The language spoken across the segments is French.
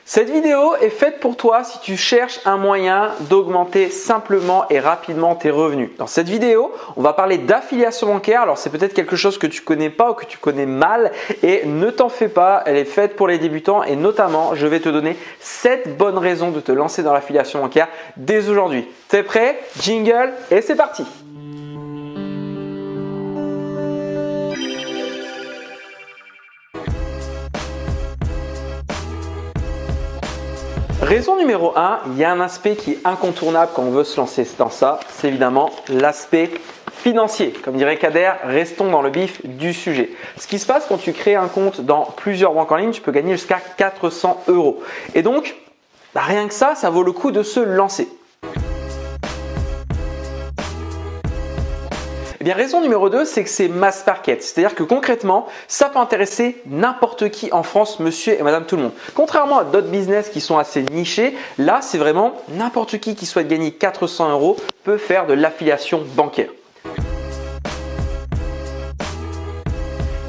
Cette vidéo est faite pour toi si tu cherches un moyen d'augmenter simplement et rapidement tes revenus. Dans cette vidéo, on va parler d'affiliation bancaire. Alors, c'est peut-être quelque chose que tu connais pas ou que tu connais mal et ne t'en fais pas, elle est faite pour les débutants et notamment, je vais te donner 7 bonnes raisons de te lancer dans l'affiliation bancaire dès aujourd'hui. T'es prêt? Jingle et c'est parti! Raison numéro 1, il y a un aspect qui est incontournable quand on veut se lancer dans ça, c'est évidemment l'aspect financier. Comme dirait Kader, restons dans le vif du sujet. Ce qui se passe quand tu crées un compte dans plusieurs banques en ligne, tu peux gagner jusqu'à 400 €. Et donc, rien que ça vaut le coup de se lancer. Eh bien, raison numéro 2, c'est que c'est mass market. C'est-à-dire que concrètement, ça peut intéresser n'importe qui en France, monsieur et madame tout le monde. Contrairement à d'autres business qui sont assez nichés, là, c'est vraiment n'importe qui souhaite gagner 400 € peut faire de l'affiliation bancaire.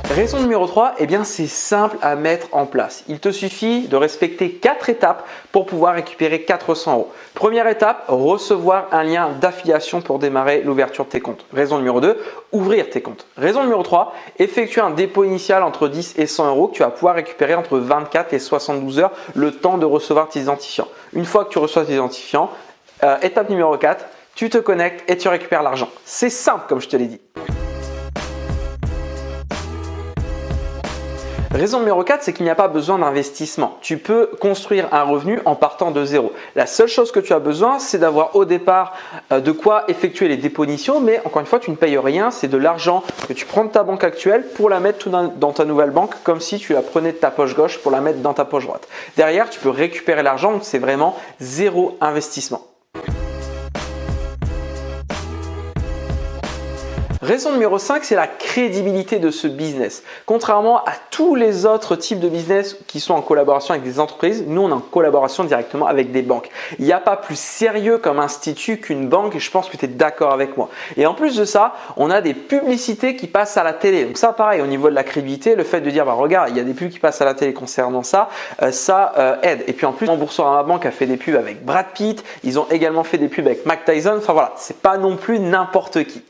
Raison numéro 3, eh bien c'est simple à mettre en place. Il te suffit de respecter 4 étapes pour pouvoir récupérer 400 €. Première étape, recevoir un lien d'affiliation pour démarrer l'ouverture de tes comptes. Raison numéro 2, ouvrir tes comptes. Raison numéro 3, effectuer un dépôt initial entre 10 et 100 € que tu vas pouvoir récupérer entre 24 et 72 heures, le temps de recevoir tes identifiants. Une fois que tu reçois tes identifiants, étape numéro 4, tu te connectes et tu récupères l'argent. C'est simple comme je te l'ai dit. Raison numéro 4, c'est qu'il n'y a pas besoin d'investissement. Tu peux construire un revenu en partant de zéro. La seule chose que tu as besoin, c'est d'avoir au départ de quoi effectuer les dépôts initiaux, mais encore une fois, tu ne payes rien. C'est de l'argent que tu prends de ta banque actuelle pour la mettre dans ta nouvelle banque, comme si tu la prenais de ta poche gauche pour la mettre dans ta poche droite. Derrière, tu peux récupérer l'argent, donc c'est vraiment zéro investissement. Raison numéro 5, c'est la crédibilité de ce business. Contrairement à tous les autres types de business qui sont en collaboration avec des entreprises, nous on est en collaboration directement avec des banques. Il n'y a pas plus sérieux comme institut qu'une banque et je pense que tu es d'accord avec moi. Et en plus de ça, on a des publicités qui passent à la télé. Donc ça pareil, au niveau de la crédibilité, le fait de dire regarde, il y a des pubs qui passent à la télé concernant ça, aide. Et puis en plus, Boursorama Banque a fait des pubs avec Brad Pitt, ils ont également fait des pubs avec Mike Tyson. Enfin voilà, c'est pas non plus n'importe qui.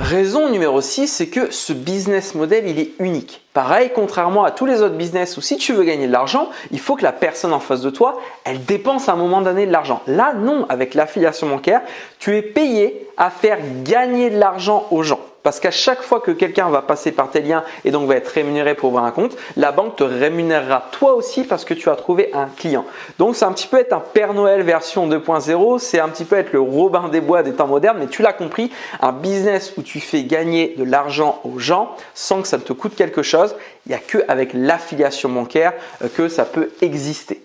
Raison numéro 6, c'est que ce business model, il est unique. Pareil, contrairement à tous les autres business où si tu veux gagner de l'argent, il faut que la personne en face de toi, elle dépense à un moment donné de l'argent. Là, non, avec l'affiliation bancaire, tu es payé à faire gagner de l'argent aux gens. Parce qu'à chaque fois que quelqu'un va passer par tes liens et donc va être rémunéré pour ouvrir un compte, la banque te rémunérera toi aussi parce que tu as trouvé un client. Donc, c'est un petit peu être un Père Noël version 2.0, c'est un petit peu être le Robin des Bois des temps modernes, mais tu l'as compris, un business où tu fais gagner de l'argent aux gens sans que ça te coûte quelque chose, il n'y a qu'avec l'affiliation bancaire que ça peut exister.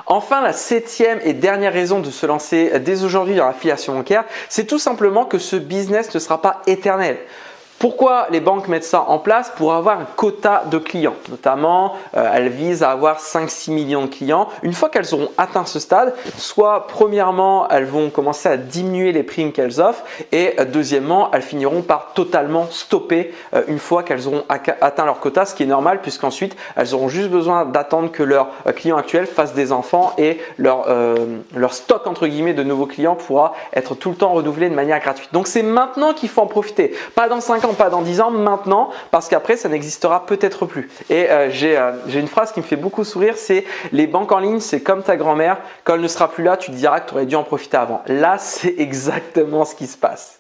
Enfin, la 7e et dernière raison de se lancer dès aujourd'hui dans l'affiliation bancaire, c'est tout simplement que ce business ne sera pas éternel. Pourquoi les banques mettent ça en place? Pour avoir un quota de clients. Notamment, elles visent à avoir 5-6 millions de clients. Une fois qu'elles auront atteint ce stade, soit premièrement, elles vont commencer à diminuer les primes qu'elles offrent et deuxièmement, elles finiront par totalement stopper une fois qu'elles auront atteint leur quota, ce qui est normal puisqu'ensuite, elles auront juste besoin d'attendre que leurs clients actuels fassent des enfants et leur stock entre guillemets de nouveaux clients pourra être tout le temps renouvelé de manière gratuite. Donc, c'est maintenant qu'il faut en profiter. Pas dans 5 ans, pas dans 10 ans, maintenant, parce qu'après, ça n'existera peut-être plus. Et j'ai une phrase qui me fait beaucoup sourire, c'est les banques en ligne, c'est comme ta grand-mère, quand elle ne sera plus là, tu te diras que tu aurais dû en profiter avant. Là, c'est exactement ce qui se passe.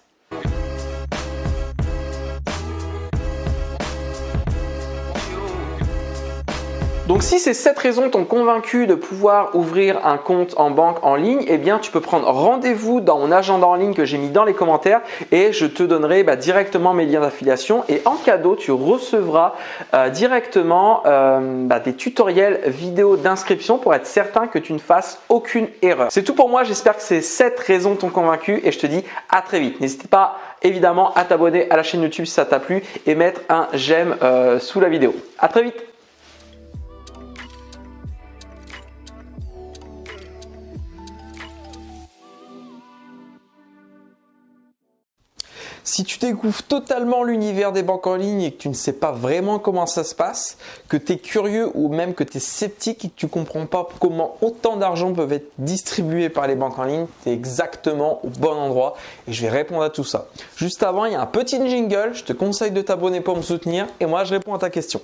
Donc si ces 7 raisons t'ont convaincu de pouvoir ouvrir un compte en banque en ligne, eh bien tu peux prendre rendez-vous dans mon agenda en ligne que j'ai mis dans les commentaires et je te donnerai directement mes liens d'affiliation et en cadeau tu recevras directement des tutoriels vidéo d'inscription pour être certain que tu ne fasses aucune erreur. C'est tout pour moi, j'espère que ces 7 raisons t'ont convaincu et je te dis à très vite. N'hésite pas évidemment à t'abonner à la chaîne YouTube si ça t'a plu et mettre un j'aime sous la vidéo. À très vite. Si tu découvres totalement l'univers des banques en ligne et que tu ne sais pas vraiment comment ça se passe, que tu es curieux ou même que tu es sceptique et que tu ne comprends pas comment autant d'argent peuvent être distribués par les banques en ligne, tu es exactement au bon endroit et je vais répondre à tout ça. Juste avant, il y a un petit jingle, je te conseille de t'abonner pour me soutenir et moi je réponds à ta question.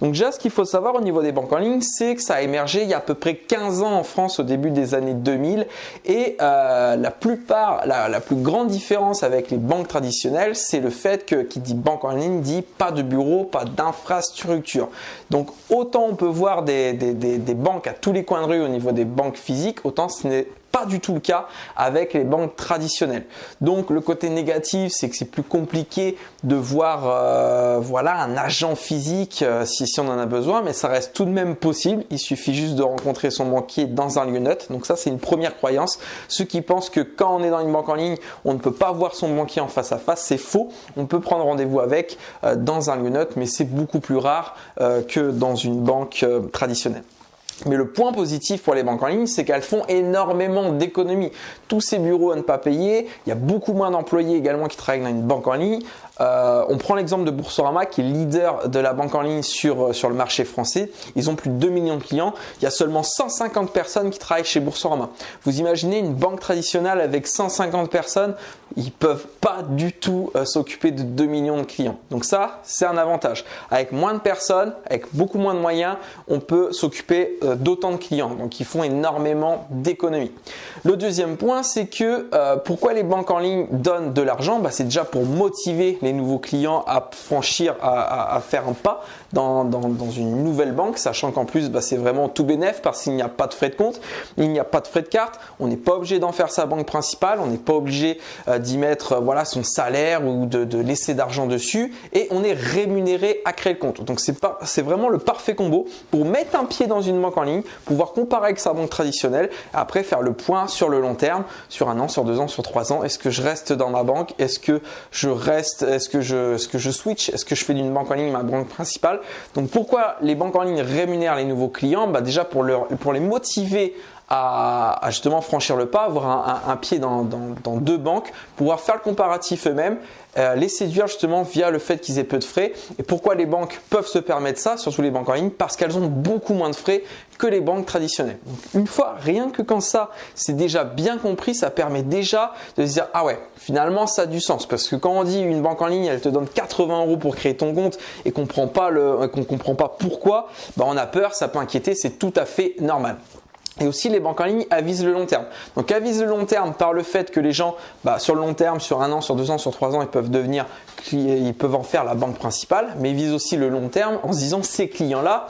Donc déjà, ce qu'il faut savoir au niveau des banques en ligne, c'est que ça a émergé il y a à peu près 15 ans en France au début des années 2000 et la plus grande différence avec les banques traditionnelles, c'est le fait que qui dit banque en ligne dit pas de bureau, pas d'infrastructure. Donc autant on peut voir des banques à tous les coins de rue au niveau des banques physiques, autant ce n'est pas du tout le cas avec les banques traditionnelles. Donc le côté négatif, c'est que c'est plus compliqué de voir un agent physique si on en a besoin, mais ça reste tout de même possible. Il suffit juste de rencontrer son banquier dans un lieu neutre. Donc ça, c'est une première croyance. Ceux qui pensent que quand on est dans une banque en ligne, on ne peut pas voir son banquier en face à face, c'est faux. On peut prendre rendez-vous avec dans un lieu neutre, mais c'est beaucoup plus rare que dans une banque traditionnelle. Mais le point positif pour les banques en ligne, c'est qu'elles font énormément d'économies. Tous ces bureaux à ne pas payer, il y a beaucoup moins d'employés également qui travaillent dans une banque en ligne. On prend l'exemple de Boursorama qui est leader de la banque en ligne sur le marché français. Ils ont plus de 2 millions de clients. Il y a seulement 150 personnes qui travaillent chez Boursorama. Vous imaginez une banque traditionnelle avec 150 personnes, ils peuvent pas du tout s'occuper de 2 millions de clients. Donc ça, c'est un avantage. Avec moins de personnes, avec beaucoup moins de moyens, on peut s'occuper d'autant de clients. Donc ils font énormément d'économies. Le deuxième point, c'est que pourquoi les banques en ligne donnent de l'argent? C'est déjà pour motiver les nouveaux clients à franchir, à faire un pas dans une nouvelle banque, sachant qu'en plus c'est vraiment tout bénef parce qu'il n'y a pas de frais de compte, il n'y a pas de frais de carte, on n'est pas obligé d'en faire sa banque principale, on n'est pas obligé d'y mettre son salaire ou de laisser d'argent dessus et on est rémunéré à créer le compte. Donc c'est vraiment le parfait combo pour mettre un pied dans une banque en ligne, pouvoir comparer avec sa banque traditionnelle et après faire le point sur le long terme, sur 1 an, sur 2 ans, sur 3 ans. Est-ce que je reste dans ma banque? Est-ce que je reste? Est-ce que je switch? Est-ce que je fais d'une banque en ligne ma banque principale? Donc pourquoi les banques en ligne rémunèrent les nouveaux clients? Déjà pour les motiver à justement franchir le pas, avoir un pied dans 2 banques, pouvoir faire le comparatif eux-mêmes, les séduire justement via le fait qu'ils aient peu de frais. Et pourquoi les banques peuvent se permettre ça, surtout les banques en ligne? Parce qu'elles ont beaucoup moins de frais que les banques traditionnelles. Donc une fois, rien que quand ça c'est déjà bien compris, ça permet déjà de se dire ah ouais, finalement ça a du sens. Parce que quand on dit une banque en ligne, elle te donne 80 € pour créer ton compte et qu'on comprend pas pourquoi, on a peur, ça peut inquiéter, c'est tout à fait normal. Et aussi, les banques en ligne avisent le long terme. Donc, avisent le long terme par le fait que les gens, sur le long terme, sur 1 an, sur 2 ans, sur 3 ans, ils peuvent en faire la banque principale, mais ils visent aussi le long terme en se disant ces clients-là,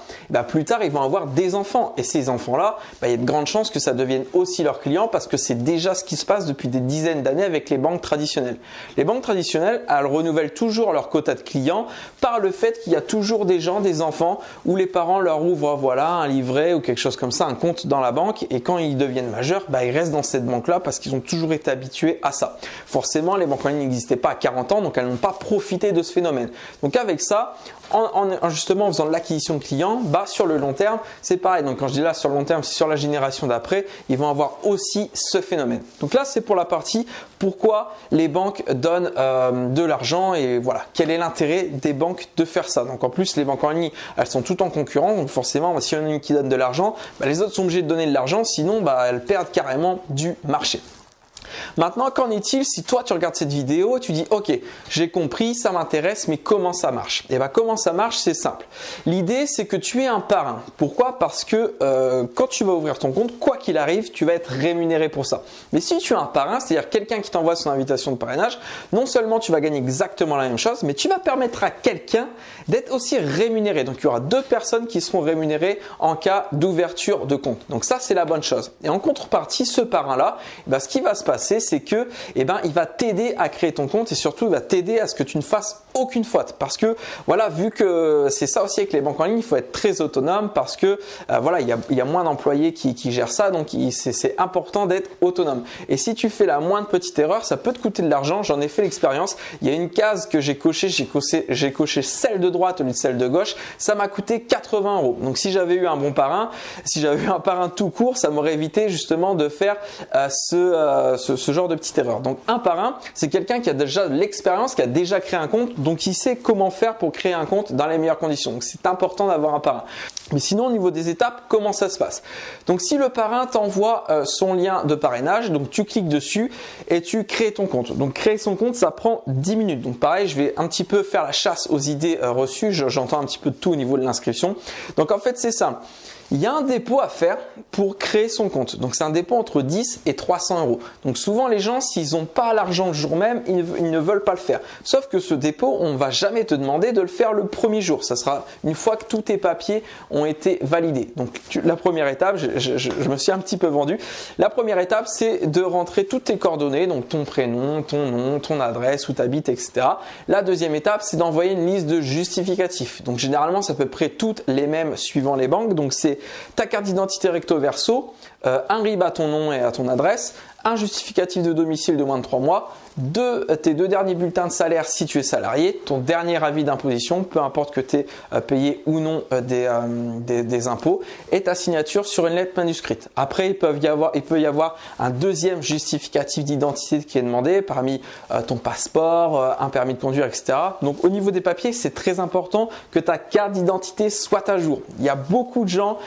plus tard, ils vont avoir des enfants. Et ces enfants-là, il y a de grandes chances que ça devienne aussi leurs clients parce que c'est déjà ce qui se passe depuis des dizaines d'années avec les banques traditionnelles. Les banques traditionnelles, elles renouvellent toujours leur quota de clients par le fait qu'il y a toujours des gens, des enfants, où les parents leur ouvrent un livret ou quelque chose comme ça, un compte dans la banque et quand ils deviennent majeurs, ils restent dans cette banque-là parce qu'ils ont toujours été habitués à ça. Forcément, les banques en ligne n'existaient pas à 40 ans, donc elles n'ont pas profité de ce phénomène. Donc avec ça, justement en faisant de l'acquisition de clients, sur le long terme, c'est pareil. Donc quand je dis là sur le long terme, c'est sur la génération d'après, ils vont avoir aussi ce phénomène. Donc là, c'est pour la partie pourquoi les banques donnent de l'argent et voilà, quel est l'intérêt des banques de faire ça. Donc en plus, les banques en ligne, elles sont toutes en concurrence, donc forcément, si il y en a une qui donne de l'argent, les autres sont obligés de donner de l'argent, sinon elles perdent carrément du marché. Maintenant, qu'en est-il si toi tu regardes cette vidéo et tu dis ok, j'ai compris, ça m'intéresse, mais comment ça marche? Et comment ça marche, c'est simple. L'idée, c'est que tu es un parrain. Pourquoi? Parce que quand tu vas ouvrir ton compte, quoi qu'il arrive, tu vas être rémunéré pour ça. Mais si tu es un parrain, c'est-à-dire quelqu'un qui t'envoie son invitation de parrainage, non seulement tu vas gagner exactement la même chose, mais tu vas permettre à quelqu'un d'être aussi rémunéré. Donc il y aura 2 personnes qui seront rémunérées en cas d'ouverture de compte. Donc ça, c'est la bonne chose. Et en contrepartie, ce parrain-là, ce qui va se passer, passer, c'est que il va t'aider à créer ton compte et surtout il va t'aider à ce que tu ne fasses aucune faute. Parce que voilà, vu que c'est ça aussi avec les banques en ligne, il faut être très autonome parce que voilà, il y a moins d'employés qui gèrent ça, donc c'est important d'être autonome. Et si tu fais la moindre petite erreur, ça peut te coûter de l'argent. J'en ai fait l'expérience. Il y a une case que j'ai cochée, j'ai coché celle de droite au lieu de celle de gauche. Ça m'a coûté 80 €. Donc si j'avais eu un bon parrain, si j'avais eu un parrain tout court, ça m'aurait évité justement de faire ce genre de petite erreur. Donc un parrain, c'est quelqu'un qui a déjà de l'expérience, qui a déjà créé un compte, donc il sait comment faire pour créer un compte dans les meilleures conditions. Donc c'est important d'avoir un parrain. Mais sinon au niveau des étapes, comment ça se passe? Donc si le parrain t'envoie son lien de parrainage, donc tu cliques dessus et tu crées ton compte. Donc créer son compte, ça prend 10 minutes. Donc pareil, je vais un petit peu faire la chasse aux idées reçues. J'entends un petit peu de tout au niveau de l'inscription. Donc en fait c'est simple. Il y a un dépôt à faire pour créer son compte. Donc c'est un dépôt entre 10 et 300 €. Donc souvent les gens, s'ils n'ont pas l'argent le jour même, ils ne veulent pas le faire. Sauf que ce dépôt, on ne va jamais te demander de le faire le premier jour. Ça sera une fois que tous tes papiers ont été validés. Donc la première étape, je me suis un petit peu vendu. La première étape, c'est de rentrer toutes tes coordonnées, donc ton prénom, ton nom, ton adresse, où tu habites, etc. La deuxième étape, c'est d'envoyer une liste de justificatifs. Donc généralement, c'est à peu près toutes les mêmes suivant les banques. Donc c'est ta carte d'identité recto verso, un RIB à ton nom et à ton adresse, un justificatif de domicile de moins de 3 mois, tes 2 derniers bulletins de salaire si tu es salarié, ton dernier avis d'imposition, peu importe que tu aies payé ou non des impôts, et ta signature sur une lettre manuscrite. Après, il peut y avoir un deuxième justificatif d'identité qui est demandé parmi ton passeport, un permis de conduire, etc. Donc au niveau des papiers, c'est très important que ta carte d'identité soit à jour. Il y a beaucoup de gens,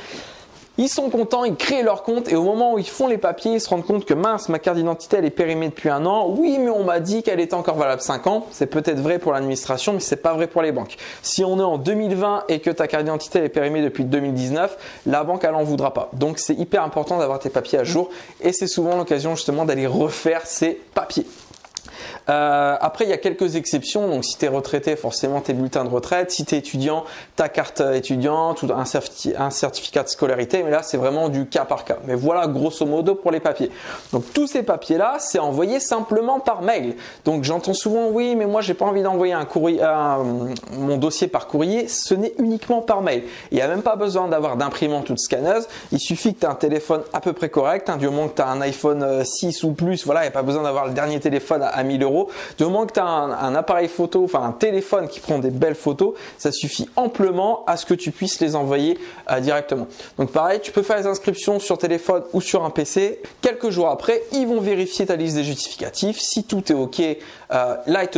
ils sont contents, ils créent leur compte et au moment où ils font les papiers, ils se rendent compte que mince, ma carte d'identité elle est périmée depuis 1 an. Oui, mais on m'a dit qu'elle était encore valable 5 ans. C'est peut-être vrai pour l'administration, mais c'est pas vrai pour les banques. Si on est en 2020 et que ta carte d'identité est périmée depuis 2019, la banque elle en voudra pas. Donc c'est hyper important d'avoir tes papiers à jour et c'est souvent l'occasion justement d'aller refaire ces papiers. Après, il y a quelques exceptions. Donc, si tu es retraité, forcément tes bulletins de retraite. Si tu es étudiant, ta carte étudiante ou un certificat de scolarité. Mais là, c'est vraiment du cas par cas. Mais voilà, grosso modo, pour les papiers. Donc, tous ces papiers-là, c'est envoyé simplement par mail. Donc, j'entends souvent, oui, mais moi, j'ai pas envie d'envoyer mon dossier par courrier. Ce n'est uniquement par mail. Il n'y a même pas besoin d'avoir d'imprimante ou de scanneuse. Il suffit que tu aies un téléphone à peu près correct. Du moment que tu as un iPhone 6 ou plus, voilà, il n'y a pas besoin d'avoir le dernier téléphone à 1000 €. Du moment que tu as un appareil photo, enfin un téléphone qui prend des belles photos, ça suffit amplement à ce que tu puisses les envoyer directement. Donc pareil, tu peux faire les inscriptions sur téléphone ou sur un PC. Quelques jours après, ils vont vérifier ta liste des justificatifs. Si tout est OK, là ils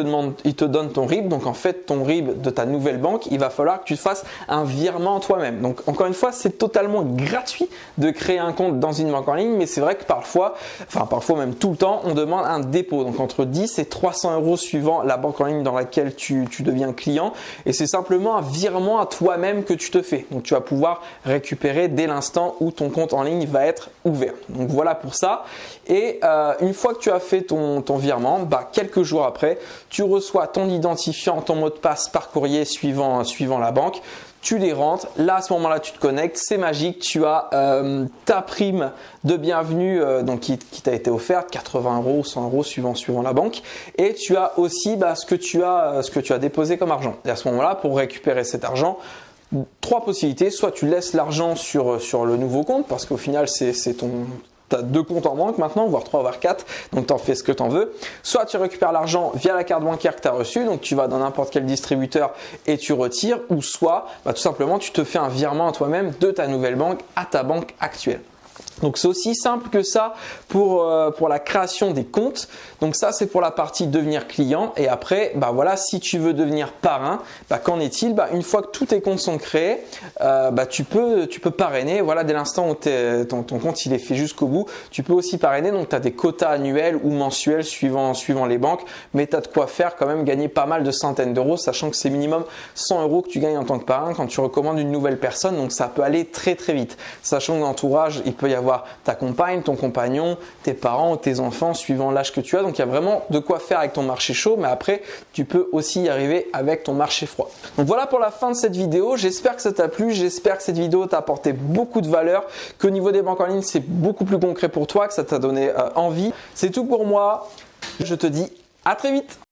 te donnent ton RIB. Donc en fait, ton RIB de ta nouvelle banque, il va falloir que tu fasses un virement toi-même. Donc encore une fois, c'est totalement gratuit de créer un compte dans une banque en ligne, mais c'est vrai que parfois même tout le temps, on demande un dépôt. Donc entre 10 et 300 € suivant la banque en ligne dans laquelle tu deviens client et c'est simplement un virement à toi-même que tu te fais. Donc tu vas pouvoir récupérer dès l'instant où ton compte en ligne va être ouvert. Donc voilà pour ça. Et une fois que tu as fait ton virement, quelques jours après, tu reçois ton identifiant, ton mot de passe par courrier suivant la banque. Tu les rentres, là à ce moment-là tu te connectes, c'est magique, tu as ta prime de bienvenue donc qui t'a été offerte, 80 € ou 100 € suivant la banque, et tu as aussi ce que tu as déposé comme argent. Et à ce moment-là, pour récupérer cet argent, 3 possibilités, soit tu laisses l'argent sur le nouveau compte parce qu'au final c'est tu as 2 comptes en banque maintenant, voire 3, voire 4, donc tu en fais ce que tu en veux. Soit tu récupères l'argent via la carte bancaire que tu as reçue, donc tu vas dans n'importe quel distributeur et tu retires, ou soit tout simplement tu te fais un virement à toi-même de ta nouvelle banque à ta banque actuelle. Donc c'est aussi simple que ça pour la création des comptes. Donc ça c'est pour la partie devenir client. Et après voilà, si tu veux devenir parrain, qu'en est-il? Une fois que tous tes comptes sont créés, tu peux parrainer. Voilà, dès l'instant où ton compte il est fait jusqu'au bout, tu peux aussi parrainer. Donc tu as des quotas annuels ou mensuels suivant les banques, mais tu as de quoi faire quand même gagner pas mal de centaines d'euros, sachant que c'est minimum 100 € que tu gagnes en tant que parrain quand tu recommandes une nouvelle personne. Donc ça peut aller très très vite, sachant que dans l'entourage il peut y avoir avoir ta compagne, ton compagnon, tes parents, tes enfants, suivant l'âge que tu as. Donc il y a vraiment de quoi faire avec ton marché chaud, mais après tu peux aussi y arriver avec ton marché froid. Donc voilà pour la fin de cette vidéo. J'espère que ça t'a plu, j'espère que cette vidéo t'a apporté beaucoup de valeur, qu'au niveau des banques en ligne c'est beaucoup plus concret pour toi, que ça t'a donné envie. C'est tout pour moi. Je te dis à très vite.